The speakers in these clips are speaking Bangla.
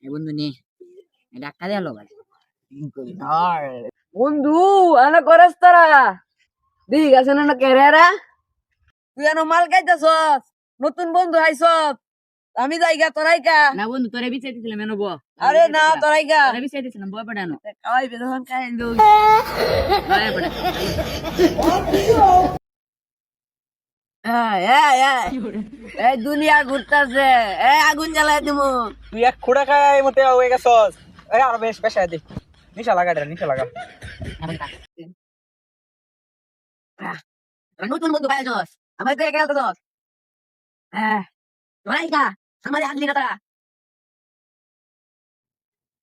এই বন্ধু নে ডাক্তার দেয়ালো ভাই বন্ধু আনা করস তারা ঠিক আছে না কেরেরা তুই এনো মাল খাইতেছস নতুন বন্ধু আইছস আমি যাইগা তোরাইকা না বন্ধু তোরে বিচাইতেছিলাম এনো বো আরে না তোরাইকা তোরে বিচাইতেছিলাম বয় পড়ানো খাওয়াই বেদন খাই দই বয় পড়া এই দুনিয়া ঘুরতাছে এই আগুন জ্বালাই দিমু তুই এক খুঁড়া খায় মতে হয়ে গেছস এই আর বেশ পেশায় দে নিশা লাগা রে নিশা লাগা নতুন বন্ধু পাইছস আমার তো একা আলতাছস হ্যাঁ তোরাইকা আমার আগলি না তারা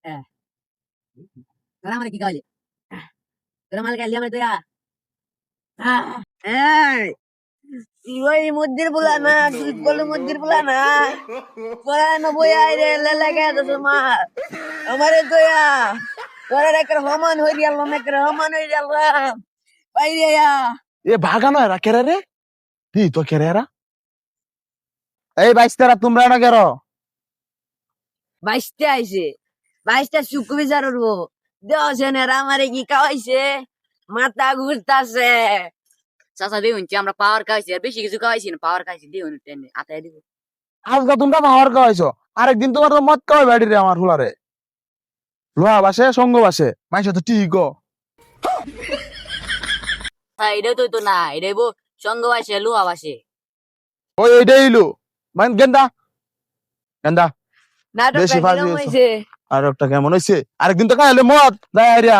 হ্যাঁ তোরা আমার কি কইলি তোরা মাল খাইলি আমার তোরা এই ওই মধ্যের বলা না তুই বলে মধ্যের বলা না পড়া না বই আই রে লাগা তো মা আমারে তোয়া তোরা একটা হমান হই গেল না একটা হমান হই গেল বাইরে আ এ ভাগানো এরা কেরে রে কি তো কেরে এরা এই বাইস্তারা তোমরা না কেরো 22টা আইছে 22টা শুকু বিচার করবো দেওছেন এরা আমারে কি খাওয়াইছে মাথা ঘুরতাছে চাচা দেখুন আমরা পাওয়ার খাইছি আর বেশি কিছু খাইছি না পাওয়ার খাইছি দেখুন টেনে আতাই দিব আজকে তোমরা পাওয়ার খাওয়াইছো আরেকদিন তোমার তো মদ খাওয়াই বাড়ি রে আমার ফুলারে লোহা বাসে সঙ্গ বাসে মাইসে তো ঠিক গো হ্যাঁ এটাই তো না এটাই বো সঙ্গ বাসে লুহা বাসে ওই এইটাই ইলু মান গেন্দা গেন্দা নাটক বেশি ফাজি কিরম হইছো। হইছে আর একটা কেমন হইছে আরেকদিন তো খাইলে মদ দায় আইরিয়া